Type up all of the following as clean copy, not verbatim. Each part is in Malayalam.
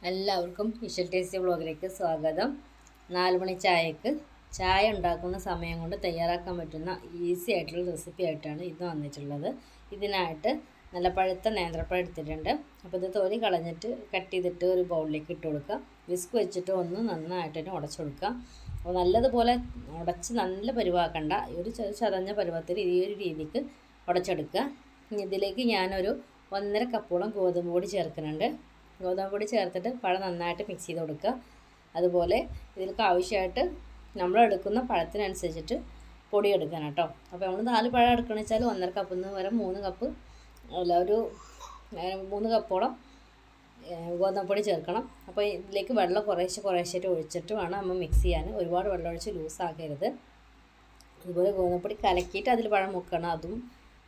എല്ലാവർക്കും വിഷ്വൽ ടേസ്റ്റി വ്ളോഗിലേക്ക് സ്വാഗതം. 4 മണി ചായ ഉണ്ടാക്കുന്ന സമയം കൊണ്ട് തയ്യാറാക്കാൻ പറ്റുന്ന ഈസി ആയിട്ടുള്ള റെസിപ്പി ആയിട്ടാണ് ഇത് വന്നിട്ടുള്ളത്. ഇതിനായിട്ട് നല്ല പഴുത്ത നേന്ത്രപ്പഴം എടുത്തിട്ടുണ്ട്. അപ്പോൾ ഇത് തൊലി കളഞ്ഞിട്ട് കട്ട് ചെയ്തിട്ട് ഒരു ബൗളിലേക്ക് ഇട്ട് കൊടുക്കുക. വിസ്ക് വെച്ചിട്ട് ഒന്ന് നന്നായിട്ട് തന്നെ ഉടച്ചു കൊടുക്കുക. അപ്പോൾ നല്ലതുപോലെ ഉടച്ച് നല്ല പരുവാക്കണ്ട, ഒരു ചതഞ്ഞ പരുവത്തിൽ ഈ ഒരു രീതിക്ക് ഉടച്ചെടുക്കുക. ഇതിലേക്ക് ഞാനൊരു 1.5 കപ്പോളം ഗോതമ്പ് പൊടി ചേർക്കുന്നുണ്ട്. ഗോതമ്പ് പൊടി ചേർത്തിട്ട് പഴം നന്നായിട്ട് മിക്സ് ചെയ്ത് കൊടുക്കുക. അതുപോലെ ഇതിലേക്ക് ആവശ്യമായിട്ട് നമ്മൾ എടുക്കുന്ന പഴത്തിനനുസരിച്ചിട്ട് പൊടി എടുക്കണം കേട്ടോ. അപ്പോൾ നമ്മൾ 4 പഴം എടുക്കണമെന്ന് വെച്ചാൽ 1.5 കപ്പിൽ നിന്ന് വരെ 3 കപ്പ് അല്ല, ഒരു 3 കപ്പോളം ഗോതമ്പ് പൊടി ചേർക്കണം. അപ്പോൾ ഇതിലേക്ക് വെള്ളം കുറേശ്ശായിട്ട് ഒഴിച്ചിട്ട് വേണം നമ്മൾ മിക്സ് ചെയ്യാൻ. ഒരുപാട് വെള്ളം ഒഴിച്ച് ലൂസാക്കരുത്. അതുപോലെ ഗോതമ്പ് പൊടി കലക്കിയിട്ട് അതിൽ പഴം മുക്കണം. അതും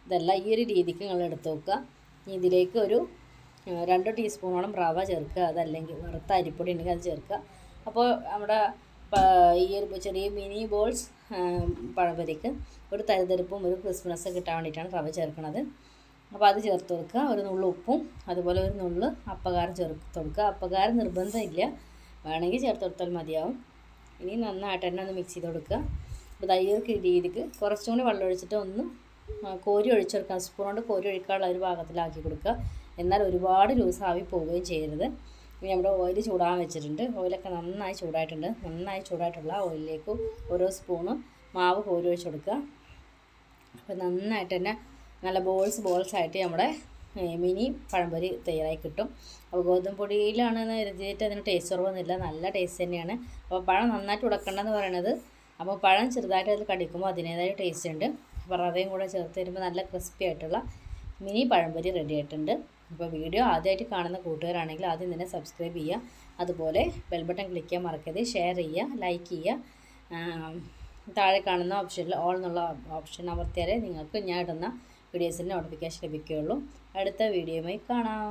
ഇതെല്ലാം ഈ ഒരു രീതിക്ക് നിങ്ങൾ എടുത്ത് വെക്കുക. ഇതിലേക്ക് ഒരു 2 ടീസ്പൂണോളം റവ ചേർക്കുക. അതല്ലെങ്കിൽ വറുത്ത അരിപ്പൊടി ഉണ്ടെങ്കിൽ അത് ചേർക്കുക. അപ്പോൾ നമ്മുടെ ഈ ഒരു ചെറിയ മിനി ബോൾസ് പഴംപൊരിക്ക് ഒരു തരിതരിപ്പും ഒരു ക്രിസ്മസ് കിട്ടാൻ വേണ്ടിയിട്ടാണ് റവ ചേർക്കുന്നത്. അപ്പോൾ അത് ചേർത്ത് കൊടുക്കുക. ഒരു നുള്ളു ഉപ്പും അതുപോലെ ഒരു നുള്ളു അപ്പകാരം ചേർത്ത് കൊടുക്കുക. അപ്പകാരം നിർബന്ധമില്ല, വേണമെങ്കിൽ ചേർത്ത് കൊടുത്താൽ മതിയാവും. ഇനി നന്നായിട്ട് തന്നെ ഒന്ന് മിക്സ് ചെയ്ത് കൊടുക്കുക. അപ്പോൾ ഈ ഒരു രീതിക്ക് കുറച്ചും കൂടി വെള്ളം ഒഴിച്ചിട്ട് ഒന്ന് കോരി ഒഴിച്ചെടുക്കുക. സ്പൂൺ കൊണ്ട് കോരി ഒഴിക്കാനുള്ള ഒരു ഭാഗത്തിലാക്കി കൊടുക്കുക. എന്നാൽ ഒരുപാട് ലൂസാവി പോവുകയും ചെയ്യരുത്. ഇനി നമ്മുടെ ഓയിൽ ചൂടാൻ വെച്ചിട്ടുണ്ട്. ഓയിലൊക്കെ നന്നായി ചൂടായിട്ടുണ്ട്. നന്നായി ചൂടായിട്ടുള്ള ഓയിലിലേക്ക് ഓരോ സ്പൂണ് മാവ് കോരി ഒഴിച്ച് കൊടുക്കുക. അപ്പോൾ നന്നായിട്ട് തന്നെ നല്ല ബോൾസായിട്ട് നമ്മുടെ മിനി പഴംപൊരി തയ്യാറായി കിട്ടും. അപ്പോൾ ഗോതമ്പ് പൊടിയിലാണെന്ന് കരുതിയിട്ട് അതിന് ടേസ്റ്റ് കുറവൊന്നുമില്ല, നല്ല ടേസ്റ്റ് തന്നെയാണ്. അപ്പോൾ പഴം നന്നായിട്ട് ഉടക്കണ്ടെന്ന് പറയണത്. അപ്പോൾ പഴം ചെറുതായിട്ട് അതിൽ കടിക്കുമ്പോൾ അതിൻ്റേതായ ടേസ്റ്റ് ഉണ്ട്. അപ്പോൾ റവയും കൂടെ ചേർത്ത് വരുമ്പോൾ നല്ല ക്രിസ്പി ആയിട്ടുള്ള മിനി പഴംപൊരി റെഡി ആയിട്ടുണ്ട്. അപ്പോൾ വീഡിയോ ആദ്യമായിട്ട് കാണുന്ന കൂട്ടുകാരാണെങ്കിൽ ആദ്യം തന്നെ സബ്സ്ക്രൈബ് ചെയ്യുക. അതുപോലെ ബെൽ ബട്ടൺ ക്ലിക്ക് ചെയ്യാൻ മറക്കരുത്. ഷെയർ ചെയ്യുക, ലൈക്ക് ചെയ്യുക. താഴെ കാണുന്ന ഓപ്ഷനിൽ ഓൾ എന്നുള്ള ഓപ്ഷൻ അമർത്തിയാലേ നിങ്ങൾക്ക് ഞാൻ ഇടുന്ന വീഡിയോസിൻ്റെ നോട്ടിഫിക്കേഷൻ ലഭിക്കുകയുള്ളൂ. അടുത്ത വീഡിയോയുമായി കാണാം.